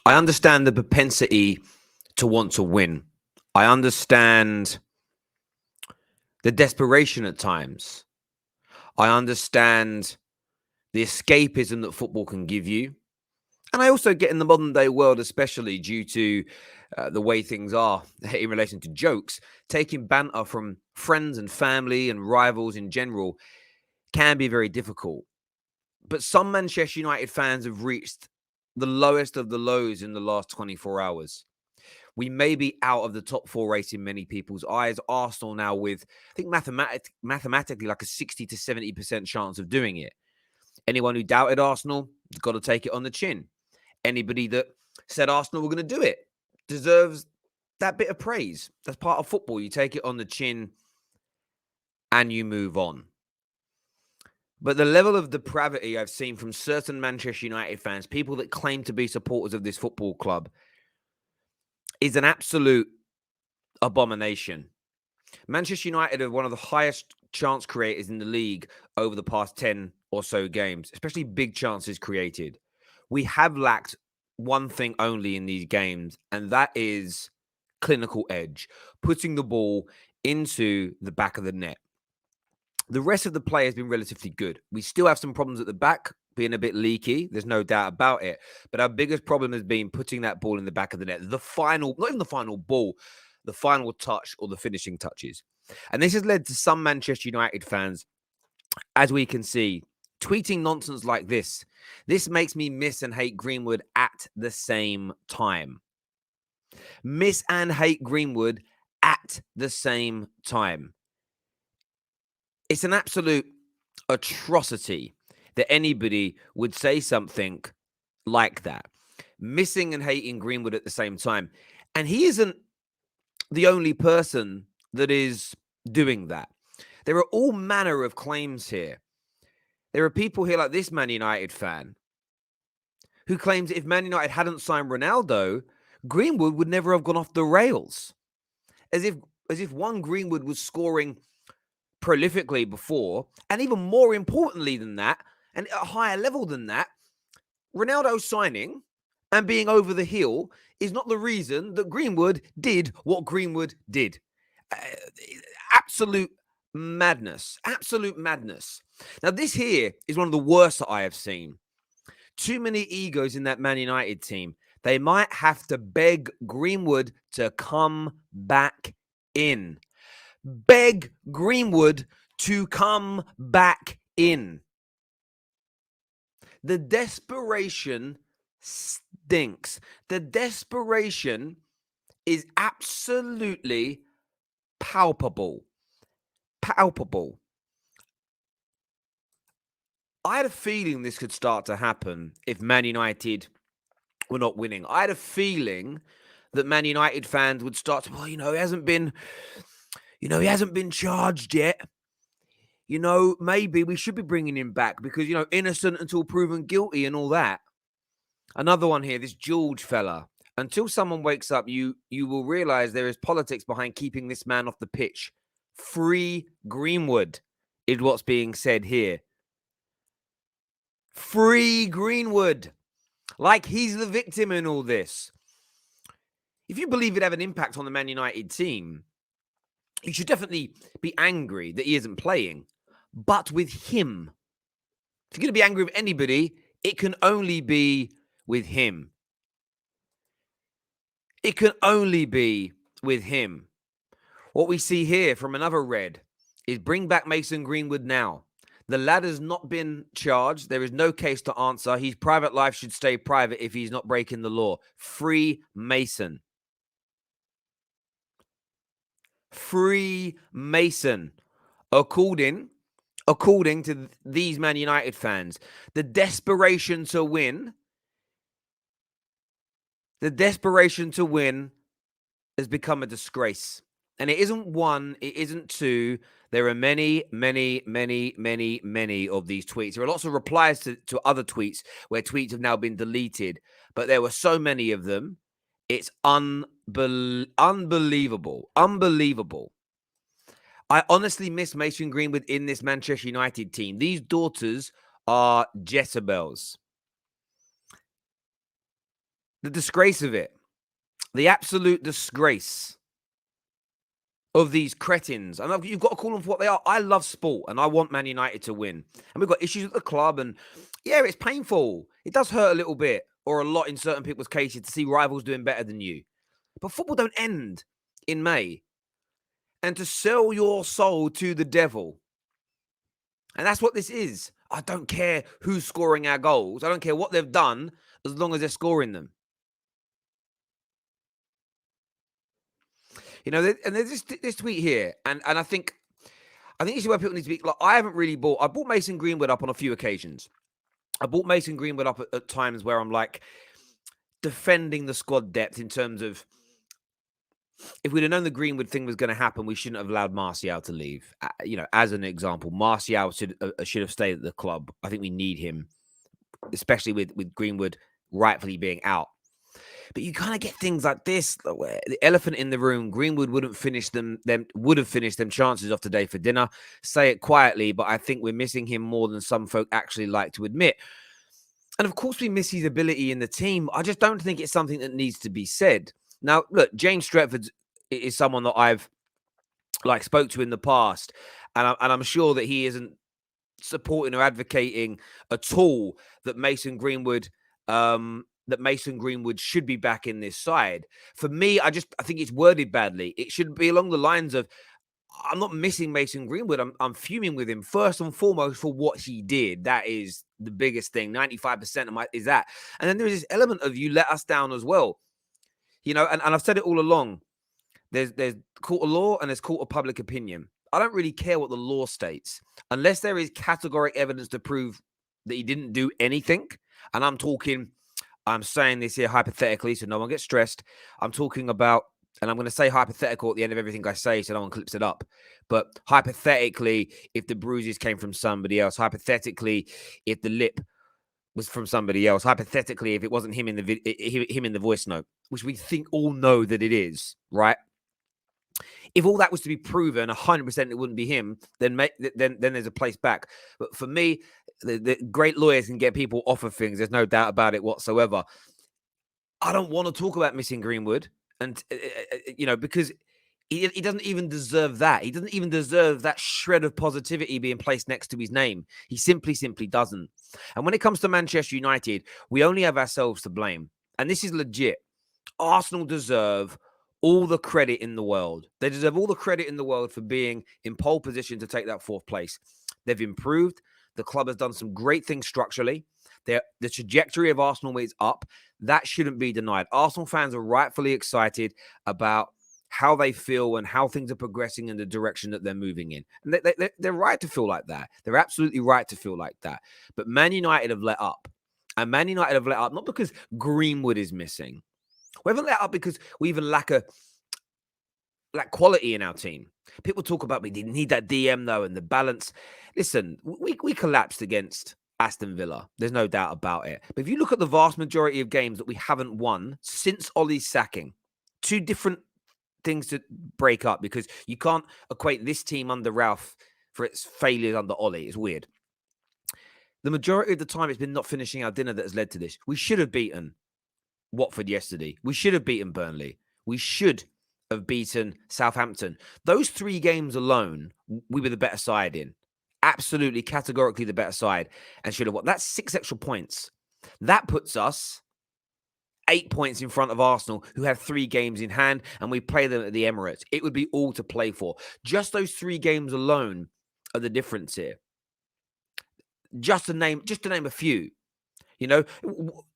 I understand the propensity to want to win. I understand the desperation at times. I understand the escapism that football can give you. And I also get in the modern day world, especially due to the way things are in relation to jokes, taking banter from friends and family and rivals in general can be very difficult. But some Manchester United fans have reached the lowest of the lows in the last 24 hours. We may be out of the top four race in many people's eyes. Arsenal now with, I think, mathematically like a 60 to 70% chance of doing it. Anyone who doubted Arsenal has got to take it on the chin. Anybody that said Arsenal were going to do it deserves that bit of praise. That's part of football. You take it on the chin and you move on. But the level of depravity I've seen from certain Manchester United fans, people that claim to be supporters of this football club, is an absolute abomination. Manchester United are one of the highest chance creators in the league over the past 10 or so games, especially big chances created. We have lacked one thing only in these games, and that is clinical edge, putting the ball into the back of the net. The rest of the play has been relatively good. We still have some problems at the back, being a bit leaky. There's no doubt about it. But our biggest problem has been putting that ball in the back of the net. The final, not even the final ball, the final touch or the finishing touches. And this has led to some Manchester United fans, as we can see, tweeting nonsense like this. This makes me miss and hate Greenwood at the same time. Miss and hate Greenwood at the same time. It's an absolute atrocity that anybody would say something like that. Missing and hating Greenwood at the same time. And he isn't the only person that is doing that. There are all manner of claims here. There are people here like this Man United fan who claims if Man United hadn't signed Ronaldo, Greenwood would never have gone off the rails. As if one Greenwood was scoring prolifically before, and even more importantly than that, and at a higher level than that, Ronaldo signing and being over the hill is not the reason that Greenwood did what Greenwood did. Absolute madness. Absolute madness. Now, this here is one of the worst that I have seen. Too many egos in that Man United team. They might have to beg Greenwood to come back in. Beg Greenwood to come back in. The desperation stinks. The desperation is absolutely palpable. Palpable. I had a feeling this could start to happen if Man United were not winning. I had a feeling that Man United fans would start to, well, he hasn't been charged yet. Maybe we should be bringing him back because, innocent until proven guilty and all that. Another one here, this George fella. Until someone wakes up, you will realize there is politics behind keeping this man off the pitch. Free Greenwood is what's being said here. Free Greenwood. Like he's the victim in all this. If you believe it'd have an impact on the Man United team, you should definitely be angry that he isn't playing. But with him, if you're going to be angry with anybody, it can only be with him. It can only be with him. What we see here from another red is bring back Mason Greenwood now. The lad has not been charged. There is no case to answer. His private life should stay private if he's not breaking the law. Free Mason. Free Mason. According to these Man United fans, the desperation to win has become a disgrace. And it isn't one, it isn't two. There are many, many, many, many, many of these tweets. There are lots of replies to other tweets where tweets have now been deleted. But there were so many of them. It's unbelievable. Unbelievable. I honestly miss Mason Greenwood in this Manchester United team. These daughters are Jezebels. The disgrace of it. The absolute disgrace of these cretins. And you've got to call them for what they are. I love sport and I want Man United to win. And we've got issues at the club. And yeah, it's painful. It does hurt a little bit or a lot in certain people's cases to see rivals doing better than you. But football don't end in May. And to sell your soul to the devil. And that's what this is. I don't care who's scoring our goals. I don't care what they've done as long as they're scoring them. You know, and there's this tweet here, and I think this is where people need to be. Like, I bought Mason Greenwood up on a few occasions. I bought Mason Greenwood up at times where I'm like defending the squad depth in terms of if we'd have known the Greenwood thing was going to happen, we shouldn't have allowed Martial to leave. You know, as an example, Martial should have stayed at the club. I think we need him, especially with Greenwood rightfully being out. But you kind of get things like this, where the elephant in the room. Greenwood would have finished them chances off today for dinner. Say it quietly, but I think we're missing him more than some folk actually like to admit. And of course, we miss his ability in the team. I just don't think it's something that needs to be said. Now, look, James Stretford is someone that I've spoke to in the past, and I'm sure that he isn't supporting or advocating at all that Mason Greenwood should be back in this side. For me, I think it's worded badly. It should be along the lines of, I'm not missing Mason Greenwood. I'm fuming with him first and foremost for what he did. That is the biggest thing. 95% of is that. And then there's this element of you let us down as well. You know, and I've said it all along. There's court of law and there's court of public opinion. I don't really care what the law states unless there is categorical evidence to prove that he didn't do anything. And I'm saying this here hypothetically, so no one gets stressed. I'm talking about, and I'm going to say hypothetical at the end of everything I say so no one clips it up. But hypothetically, if the bruises came from somebody else, hypothetically, if the lip was from somebody else, hypothetically, if it wasn't him in the voice note, which we think all know that it is, right? If all that was to be proven, 100% it wouldn't be him, then there's a place back. But for me, the great lawyers can get people off of things. There's no doubt about it whatsoever. I don't want to talk about missing Greenwood, and because he doesn't even deserve that. He doesn't even deserve that shred of positivity being placed next to his name. He simply doesn't. And when it comes to Manchester United, we only have ourselves to blame. And this is legit. Arsenal deserve all the credit in the world. They deserve all the credit in the world for being in pole position to take that fourth place. They've improved. The club has done some great things structurally. The trajectory of Arsenal is up. That shouldn't be denied. Arsenal fans are rightfully excited about how they feel and how things are progressing in the direction that they're moving in. And they're right to feel like that. They're absolutely right to feel like that. But Man United have let up. And Man United have let up not because Greenwood is missing. We haven't let up because we even lack quality in our team. People talk about we didn't need that DM though and the balance. Listen, we collapsed against Aston Villa. There's no doubt about it. But if you look at the vast majority of games that we haven't won since Ollie's sacking, two different things to break up because you can't equate this team under Ralph for its failures under Ollie. It's weird. The majority of the time it's been not finishing our dinner that has led to this. We should have beaten Watford yesterday. We should have beaten Burnley. We should have beaten Southampton. Those three games alone, we were the better side in. Absolutely, categorically the better side and should have won. That's 6 extra points. That puts us 8 points in front of Arsenal, who have 3 games in hand, and we play them at the Emirates. It would be all to play for. Just those 3 games alone are the difference here. Just to name a few. You know,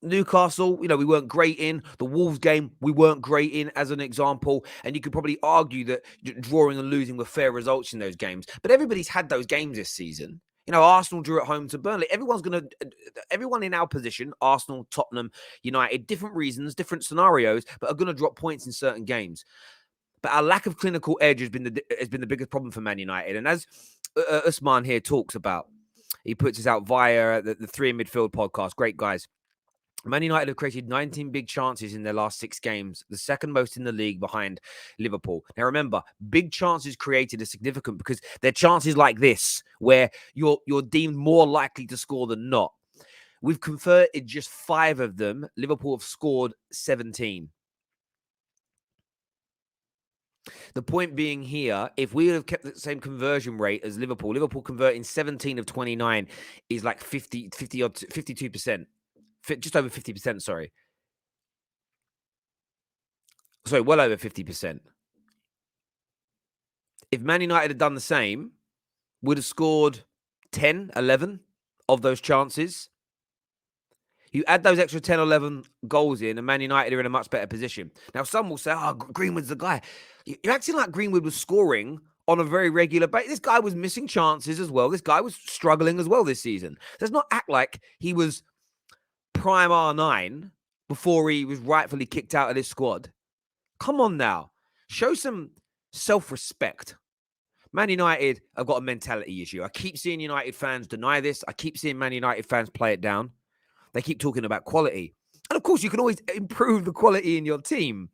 Newcastle, we weren't great in. The Wolves game, we weren't great in, as an example. And you could probably argue that drawing and losing were fair results in those games. But everybody's had those games this season. Arsenal drew at home to Burnley. Everyone in our position, Arsenal, Tottenham, United, different reasons, different scenarios, but are going to drop points in certain games. But our lack of clinical edge has been the biggest problem for Man United. And as Usman here talks about, he puts this out via the 3 in Midfield podcast. Great guys. Man United have created 19 big chances in their last 6 games, the second most in the league behind Liverpool. Now, remember, big chances created are significant because they're chances like this where you're deemed more likely to score than not. We've converted just 5 of them. Liverpool have scored 17. The point being here, if we have kept the same conversion rate as Liverpool converting 17 of 29 is like 52%. Just over 50%, sorry. Sorry, well over 50%. If Man United had done the same, would have scored 10, 11 of those chances. You add those extra 10 or 11 goals in, and Man United are in a much better position. Now, some will say, oh, Greenwood's the guy. You're acting like Greenwood was scoring on a very regular basis. This guy was missing chances as well. This guy was struggling as well this season. Let's not act like he was prime R9 before he was rightfully kicked out of this squad. Come on now. Show some self-respect. Man United have got a mentality issue. I keep seeing United fans deny this. I keep seeing Man United fans play it down. They keep talking about quality. And of course, you can always improve the quality in your team.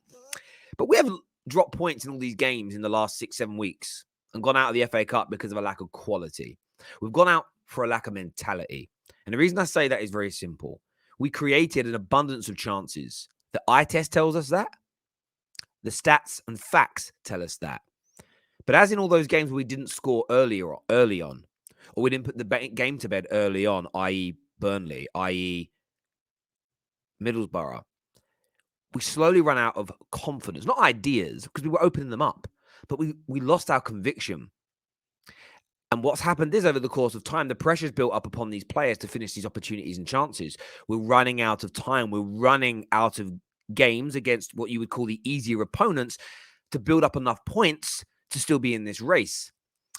But we have dropped points in all these games in the last 6-7 weeks and gone out of the FA Cup because of a lack of quality. We've gone out for a lack of mentality. And the reason I say that is very simple. We created an abundance of chances. The eye test tells us that. The stats and facts tell us that. But as in all those games where we didn't score early on, or we didn't put the game to bed early on, i.e. Burnley, i.e. Middlesbrough, we slowly ran out of confidence, not ideas, because we were opening them up, but we lost our conviction. And what's happened is over the course of time, the pressure's built up upon these players to finish these opportunities and chances. We're running out of time. We're running out of games against what you would call the easier opponents to build up enough points to still be in this race.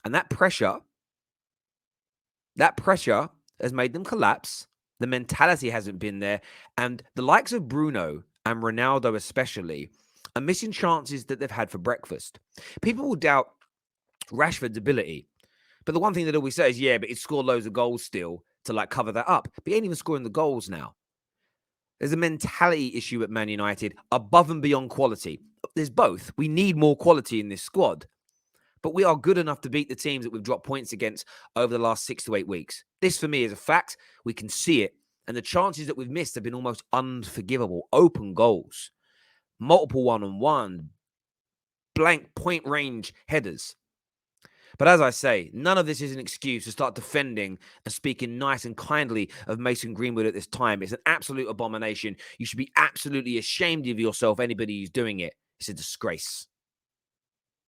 And that pressure has made them collapse. The mentality hasn't been there. And the likes of Bruno and Ronaldo especially are missing chances that they've had for breakfast. People will doubt Rashford's ability. But the one thing that always say is, yeah, but he's scored loads of goals still to like cover that up. But he ain't even scoring the goals now. There's a mentality issue at Man United above and beyond quality. There's both. We need more quality in this squad. But we are good enough to beat the teams that we've dropped points against over the last 6 to 8 weeks. This, for me, is a fact. We can see it. And the chances that we've missed have been almost unforgivable. Open goals, multiple one-on-one, blank point range headers. But as I say, none of this is an excuse to start defending and speaking nice and kindly of Mason Greenwood at this time. It's an absolute abomination. You should be absolutely ashamed of yourself, anybody who's doing it. It's a disgrace.